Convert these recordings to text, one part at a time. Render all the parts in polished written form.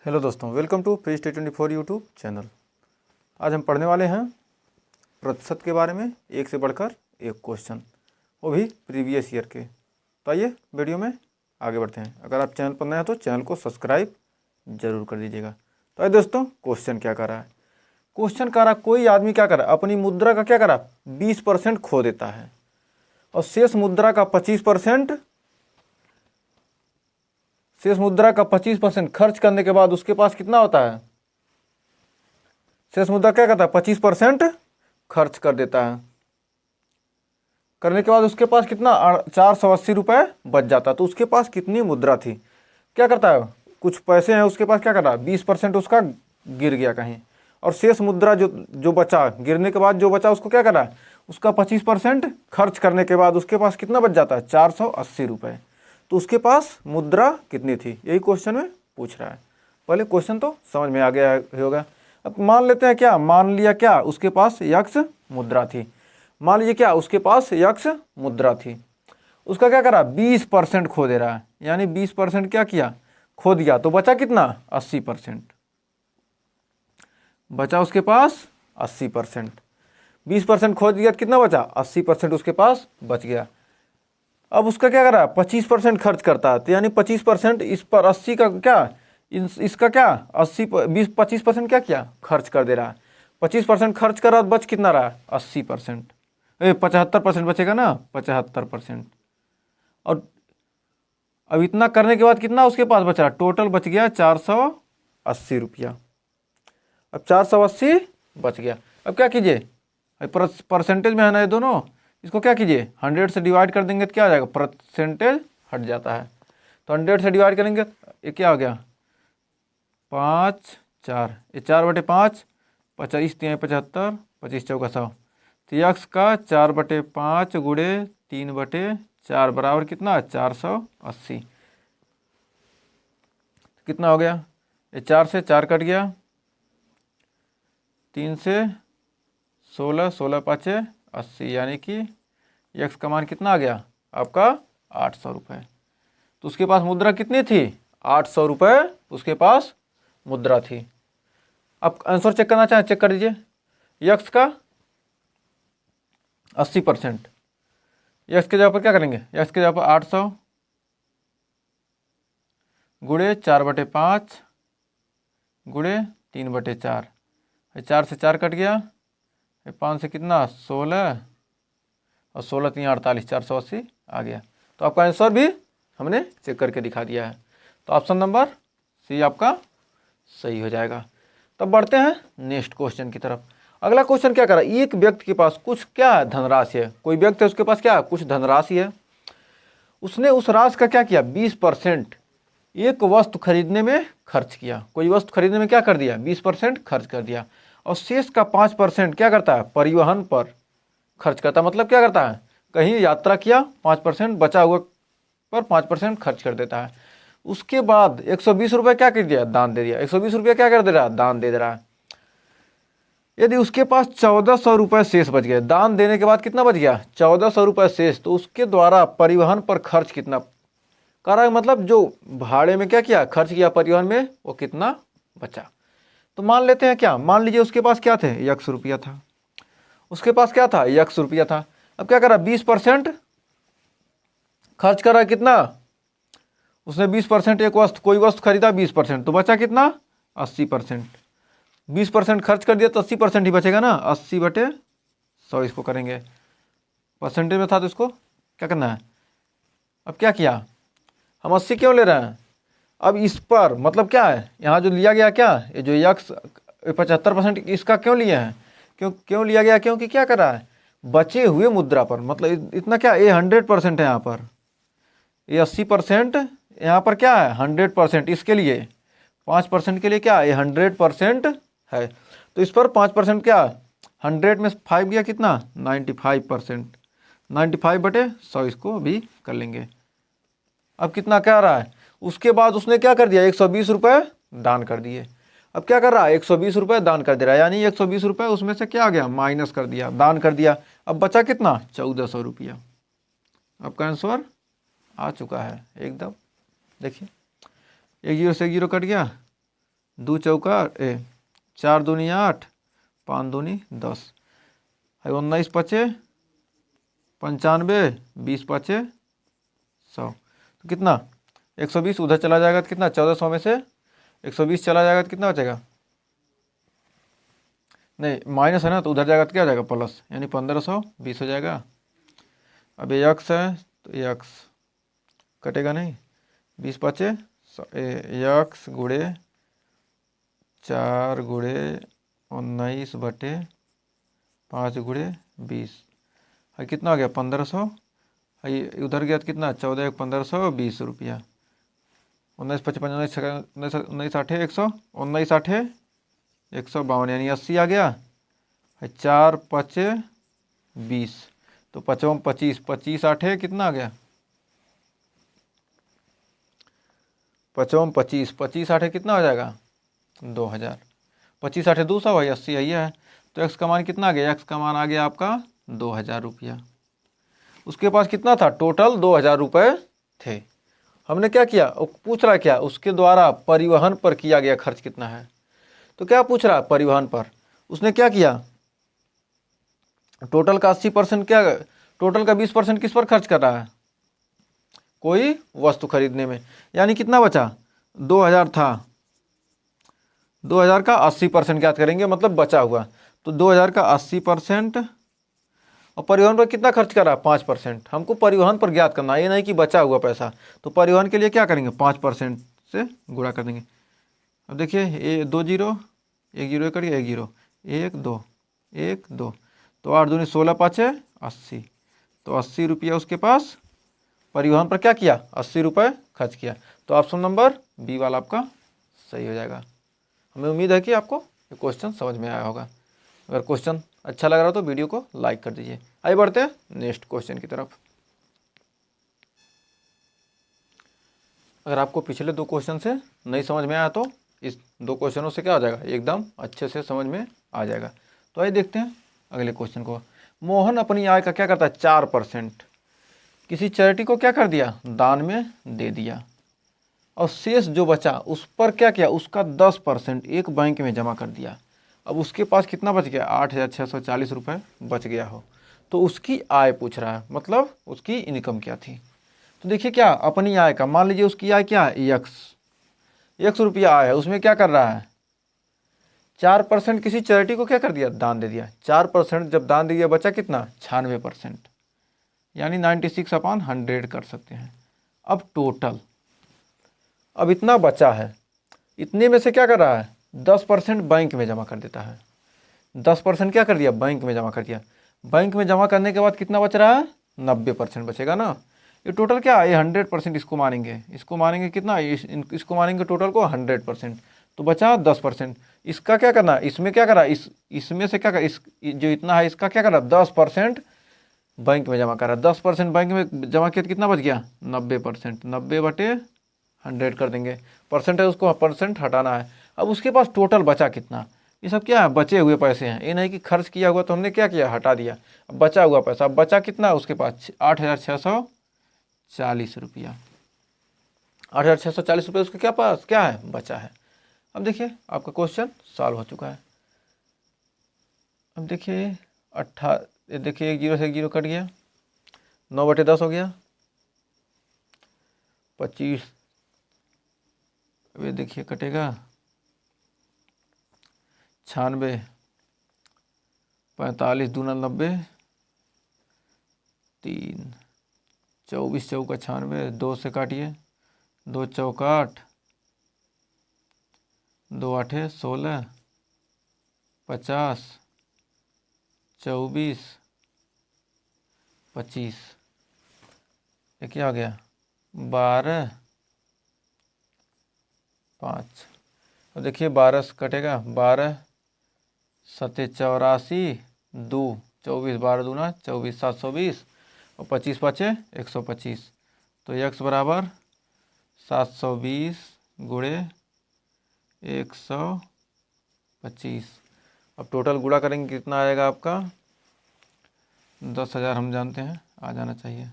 Hello दोस्तों, welcome to free study 24 YouTube channel. आज हम पढ़ने वाले हैं प्रतिशत के बारे में, एक से बढ़कर एक क्वेश्चन, वो भी प्रीवियस ईयर के। तो आइए वीडियो में आगे बढ़ते हैं। अगर आप चैनल पर नए हैं तो चैनल को सब्सक्राइब जरूर कर दीजिएगा। तो आइए दोस्तों, क्वेश्चन क्या कर रहा है। क्वेश्चन कर रहा, कोई आदमी क्या कर रहा है, अपनी मुद्रा का क्या कर रहा, 20% खो देता है और शेष मुद्रा का 25% खर्च करने के बाद उसके पास कितना होता है। शेष मुद्रा क्या करता है, 25% खर्च कर देता है। करने के बाद उसके पास कितना 480 रुपये बच जाता है। तो उसके पास कितनी मुद्रा थी। क्या करता है, कुछ पैसे हैं उसके पास, क्या कर रहा है, 20% उसका गिर गया कहीं, और शेष मुद्रा जो बचा, गिरने के बाद जो बचा उसको क्या कर रहा है, उसका 25% खर्च करने के बाद उसके पास कितना बच जाता है, 480 रुपये। तो उसके पास मुद्रा कितनी थी, यही क्वेश्चन में पूछ रहा है। पहले क्वेश्चन तो समझ में आ गया होगा। अब मान लेते हैं, क्या मान लिया, क्या उसके पास यक्ष मुद्रा थी। मान लीजिए क्या उसके पास यक्ष मुद्रा थी, उसका क्या करा, 20% खो दे रहा है, यानी 20% क्या किया, खो दिया। तो बचा कितना, 80%। बचा उसके पास 80%। 20% खो दिया, कितना बचा, 80% उसके पास बच गया। अब उसका क्या करा, 25% खर्च करता है, तो यानी 25% इस पर 80 का क्या, इसका क्या 80 25% क्या किया, खर्च कर दे रहा है। 25% खर्च कर रहा, बच कितना रहा, 80%, 75% बचेगा ना, 75%। और अब इतना करने के बाद कितना उसके पास बचा, टोटल बच गया 480 रुपया। अब 480 बच गया। अब क्या कीजिए, परसेंटेज में है ना ये दोनों, इसको क्या कीजिए, 100 से डिवाइड कर देंगे तो क्या आ जाएगा, परसेंटेज हट जाता है। तो 100 से डिवाइड करेंगे, ये क्या हो गया, 5 4, ये 4/5, 25 3 75, 25 चौका 100। तो यक्स का 4/5 गुणे 3/4 बराबर कितना, 480। कितना हो गया, ये 4 से 4 कट गया, 3 से 16, 16 5 80, यानी कि यक्स का मान कितना आ गया आपका, 800 रुपये। तो उसके पास मुद्रा कितनी थी, 800 रुपये उसके पास मुद्रा थी। अब आंसर चेक करना चाहें, चेक कर दीजिए। यक्स का 80%, यक्स के जगह पर क्या करेंगे, यक्स के जगह पर 800 गुणे 4/5 गुणे 3/4, 4 से 4 कट गया, 5 से कितना 16, और 16 3 48, 480 आ गया। तो आपका आंसर भी हमने चेक करके दिखा दिया है। तो ऑप्शन नंबर सी आपका सही हो जाएगा। तब बढ़ते हैं नेक्स्ट क्वेश्चन की तरफ। अगला क्वेश्चन क्या कर रहा है, एक व्यक्ति के पास कुछ क्या है, धनराशि है। कोई व्यक्ति है, उसके पास क्या है, कुछ धनराशि है। उसने उस राशि का क्या किया, 20% एक वस्तु खरीदने में खर्च किया। कोई वस्तु खरीदने में क्या कर दिया, 20% खर्च कर दिया। और शेष का 5% क्या करता है, परिवहन पर खर्च करता है। मतलब क्या करता है, कहीं यात्रा किया, 5% बचा हुआ पर 5% खर्च कर देता है। उसके बाद 120 रुपये क्या कर दिया, दान दे दिया। 120 रुपये क्या कर दे रहा है, दान दे रहा है। यदि उसके पास 1400 रुपये शेष बच गए, दान देने के बाद कितना बच गया, 1400 रुपये शेष, तो उसके द्वारा परिवहन पर खर्च कितना कर रहा है, मतलब जो भाड़े में क्या किया, खर्च किया परिवहन में, वो कितना बचा। तो मान लेते हैं, क्या मान लीजिए उसके पास क्या थे, 100 रुपया था। उसके पास क्या था, 100 रुपया था। अब क्या कर रहा है, 20% खर्च कर रहा है। कितना, उसने 20% एक वस्तु, कोई वस्तु खरीदा 20%, तो बचा कितना, 80%। 20% खर्च कर दिया तो 80% ही बचेगा ना, 80/100 इसको करेंगे। परसेंटेज में था तो इसको क्या करना है। अब क्या किया, हम 80 क्यों ले रहे हैं, अब इस पर मतलब क्या है, यहाँ जो लिया गया, क्या ये जो यक्स 75% इसका क्यों लिया है, क्यों लिया गया, क्योंकि क्या कर रहा है, बचे हुए मुद्रा पर, मतलब इतना क्या, ये 100% है यहाँ पर, ये 80% यहाँ पर क्या है, 100%। इसके लिए 5% के लिए क्या, ये 100% है। तो इस पर 5% क्या, 100 में 5 गया, कितना 95%, 95/100 इसको अभी कर लेंगे। अब कितना क्या रहा है, उसके बाद उसने क्या कर दिया, 120 रुपये दान कर दिए। अब क्या कर रहा है, 120 रुपये दान कर दे रहा है, यानी 120 रुपये उसमें से क्या आ गया, माइनस कर दिया, दान कर दिया। अब बचा कितना, 1400 रुपया। आपका आंसर आ चुका है एकदम। देखिए, 1 0 से 1 0 कट गया, दो चौका 4 दूनी 8, 5 दूनी 10, 19 पचे 95, 20 पचे 100, तो कितना 120 उधर चला जाएगा तो कितना 1400 में से 120 चला जाएगा तो कितना बचेगा, नहीं माइनस है ना, तो उधर जाएगा तो क्या हो जाएगा प्लस, यानी 1520 हो जाएगा। अब ये यक्स है तो यक्स कटेगा नहीं, 20 पचे यक्स गुड़े 4 गुड़े 19 बटे 5 गुड़े 20, है कितना हो गया 1500, है उधर गया तो कितना 14 1520 रुपया, 19 55 19 आठे 100, 19 आठे 152, यानी 80 आ गया है। 4 पचे 20, तो 55 25, 25 आठे कितना आ गया 55 25, 25 आठे कितना हो जाएगा 2000, 25 आठे 200 भाई 80 आई है, तो एक्स का मान कितना आ गया, एक्स का मान आ गया आपका 2000 रुपया। उसके पास कितना था टोटल 2000 रुपये थे। हमने क्या किया, पूछ रहा क्या उसके द्वारा परिवहन पर किया गया खर्च कितना है, तो क्या पूछ रहा परिवहन पर, उसने क्या किया टोटल का 80% क्या, टोटल का 20% किस पर खर्च कर रहा है, कोई वस्तु खरीदने में, यानी कितना बचा 2000 था, 2000 का 80% ज्ञात करेंगे मतलब बचा हुआ, तो 2000 का 80% और परिवहन पर कितना खर्च कर रहा है 5%, हमको परिवहन पर ज्ञात करना है, ये नहीं कि बचा हुआ पैसा, तो परिवहन के लिए क्या करेंगे 5% से गुणा कर देंगे। अब देखिए ये 2 जीरो 1 जीरो करिए 1 जीरो 1 2 1 2, तो 8 दूनी 16 पाँचे 80, तो 80 रुपया उसके पास परिवहन पर क्या किया 80 रुपये खर्च किया, तो ऑप्शन नंबर बी वाला आपका सही हो जाएगा। हमें उम्मीद है कि आपको ये क्वेश्चन समझ में आया होगा। अगर क्वेश्चन अच्छा लग रहा हो तो वीडियो को लाइक कर दीजिए। आइए बढ़ते हैं नेक्स्ट क्वेश्चन की तरफ। अगर आपको पिछले 2 क्वेश्चन से नहीं समझ में आया तो इस 2 क्वेश्चनों से क्या हो जाएगा एकदम अच्छे से समझ में आ जाएगा। तो आइए देखते हैं अगले क्वेश्चन को। मोहन अपनी आय का क्या करता है 4% किसी चैरिटी को क्या कर दिया दान में दे दिया, और शेष जो बचा उस पर क्या किया उसका 10% एक बैंक में जमा कर दिया। अब उसके पास कितना बच गया 8640 रुपये बच गया हो, तो उसकी आय पूछ रहा है, मतलब उसकी इनकम क्या थी। तो देखिए क्या अपनी आय का, मान लीजिए उसकी आय क्या है एक्स रुपया आय है, उसमें क्या कर रहा है 4% किसी चैरिटी को क्या कर दिया दान दे दिया। 4% जब दान दे दिया बचा कितना 96%, यानी 96/100 कर सकते हैं। अब टोटल अब इतना बचा है, इतने में से क्या कर रहा है 10% बैंक में जमा कर देता है। 10% क्या कर दिया बैंक में जमा कर दिया। बैंक में जमा करने के बाद कितना बच रहा है 90% बचेगा ना। ये टोटल क्या है ये 100% इसको मानेंगे कितना इसको मानेंगे टोटल को 100%, तो बचा 10%। इसका क्या करना इसमें क्या करा इसमें से क्या करा इस जो इतना है इसका क्या करा 10% बैंक में जमा करा। 10% बैंक में जमा किया तो कितना बच गया 90%, 90/100 कर देंगे। परसेंट है उसको परसेंट हटाना है। अब उसके पास टोटल बचा कितना, ये सब क्या है बचे हुए पैसे हैं, ये नहीं कि खर्च किया हुआ तो हमने क्या किया हटा दिया। अब बचा हुआ पैसा, अब बचा कितना उसके पास 8640 रुपया। 8640 रुपये उसके क्या पास क्या है बचा है। अब देखिए आपका क्वेश्चन सॉल्व हो चुका है। अब देखिए देखिए 1 जीरो से 1 जीरो कट गया, 9/10 हो गया 25। अब ये देखिए कटेगा 96, 45 दूना 90, 3 24 चौका 96, 2 से काटिए 2 चौका 8, 2 आठे 16, 50, 24, 25, ये क्या आ गया 12, 5। अब देखिए 12 से कटेगा 12 7 84, 2 24, 12 दूना 24, 720 और 25 बचे 125, तो x बराबर 720 गुणे 125। अब टोटल गुणा करेंगे कितना आएगा आपका 10,000 हम जानते हैं आ जाना चाहिए।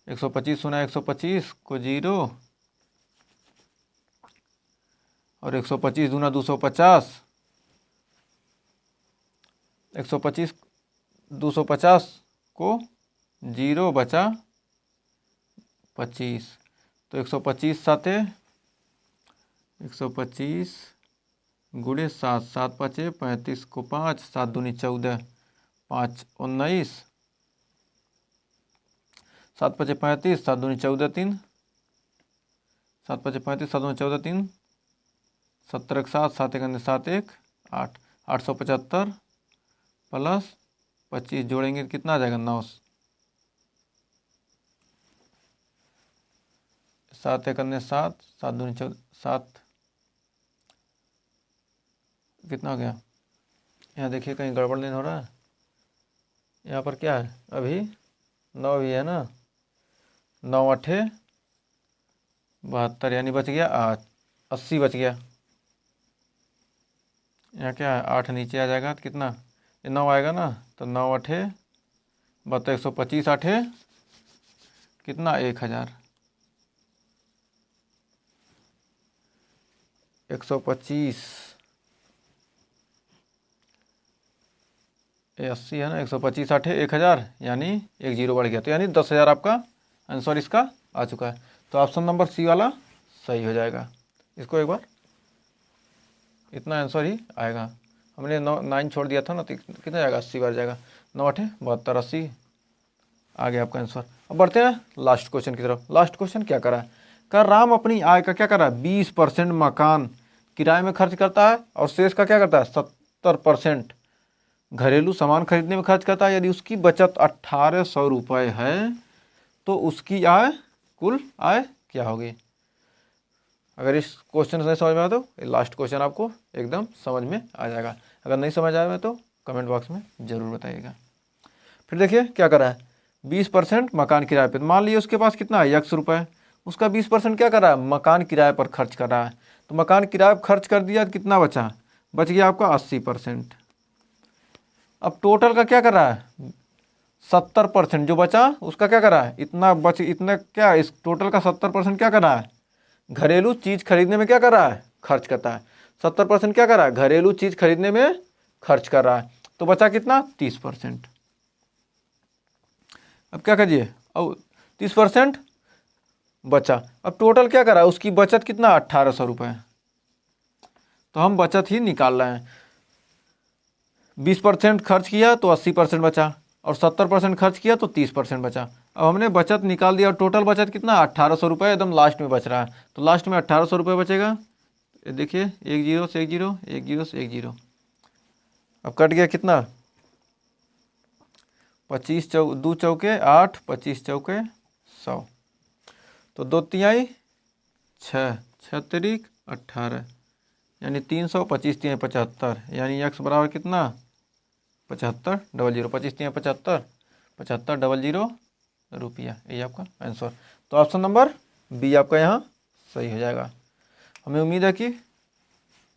125 सुना 125 को 0 और 125 दूना 250, 125 250 को 0 बचा 25, तो 125 साते 125 गुणे 7, 7 5 35 को 5, 7 दूनी 14, 5 19, 7 5 35, 7 दूनी 14 3, 7 5 35, 7 दूनी 14 3, 70 एक 7, 7 एक 7 1 8, 875 प्लस 25 जोड़ेंगे तो कितना आ जाएगा 9, 7 एक 7, 7 दूनी 14, 7 कितना हो गया। यहाँ देखिए कहीं गड़बड़ नहीं हो रहा है। यहाँ पर क्या है, अभी 9 भी है ना, 9 8 72, यानी बच गया 80 बच गया। यहाँ क्या है, 8 नीचे आ जाएगा तो कितना, ये 9 आएगा ना, तो 9 8 72, 125 8 कितना 1000, 125 ये 80 है ना, 125 8 1000, यानी 1 0 बढ़ गया, तो यानी 10,000 आपका आंसर इसका आ चुका है। तो ऑप्शन नंबर सी वाला सही हो जाएगा। इसको एक बार, इतना आंसर ही आएगा। हमने 9 छोड़ दिया था ना, तो कितना जाएगा, 80 बार जाएगा, 9 8 72, 80 आ गया आपका आंसर। अब बढ़ते हैं लास्ट क्वेश्चन की तरफ। लास्ट क्वेश्चन क्या करा है, राम अपनी आय का क्या करा है, 20% मकान किराए में खर्च करता है और शेष का क्या करता है, 70% घरेलू सामान खरीदने में खर्च करता है। यदि उसकी बचत 1800 रुपये है तो उसकी आय, कुल आय क्या होगी। अगर इस क्वेश्चन से समझ में आया तो लास्ट क्वेश्चन आपको एकदम समझ में आ जाएगा। अगर नहीं समझ आया तो कमेंट बॉक्स में ज़रूर बताइएगा। फिर देखिए क्या करा है, 20% मकान किराए पर, मान लीजिए उसके पास कितना है, 100 रुपये, उसका 20% क्या कर रहा है, मकान किराए पर खर्च कर रहा है। तो मकान किराए पर खर्च कर दिया, कितना बचा, बच गया आपका 80%। अब टोटल का क्या कर रहा है, 70% जो बचा उसका क्या कर रहा है, इतना क्या, इस टोटल का 70% क्या कर रहा है, घरेलू चीज़ खरीदने में क्या कर रहा है, खर्च करता है। 70% क्या कर रहा है, घरेलू चीज़ खरीदने में खर्च कर रहा है। तो बचा कितना, 30%। अब क्या करिए, अब 30% बचा। अब टोटल क्या कर रहा है, उसकी बचत कितना, 1800 रुपये। तो हम बचत ही निकाल रहे हैं। 20% खर्च किया तो 80% बचा, और 70% खर्च किया तो 30% बचा। अब हमने बचत निकाल दिया और टोटल बचत कितना, 1800 रुपये एकदम लास्ट में बच रहा है। तो लास्ट में 1800 रुपये बचेगा। देखिए 1 0 से 1 0, 1 0 से 1 0, अब कट गया कितना, 25 2 चौके 8, 25 चौके 100, तो 2 तिहाई 6, 6 तिरिक 18, यानी 300, 25 तिहाई 75, यानी x बराबर कितना, 75 00, 25 तिहाई 75, 75 00 रुपया, ये आपका आंसर। तो ऑप्शन नंबर बी आपका यहाँ सही हो जाएगा। हमें उम्मीद है कि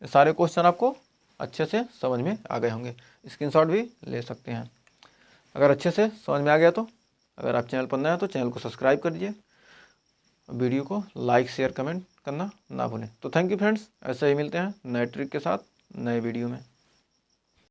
सारे क्वेश्चन आपको अच्छे से समझ में आ गए होंगे। स्क्रीनशॉट भी ले सकते हैं अगर अच्छे से समझ में आ गया तो। अगर आप चैनल पर नए हैं तो चैनल को सब्सक्राइब कर दीजिए, वीडियो को लाइक शेयर कमेंट करना ना भूलें। तो थैंक यू फ्रेंड्स, ऐसे ही मिलते हैं नए ट्रिक के साथ नए वीडियो में।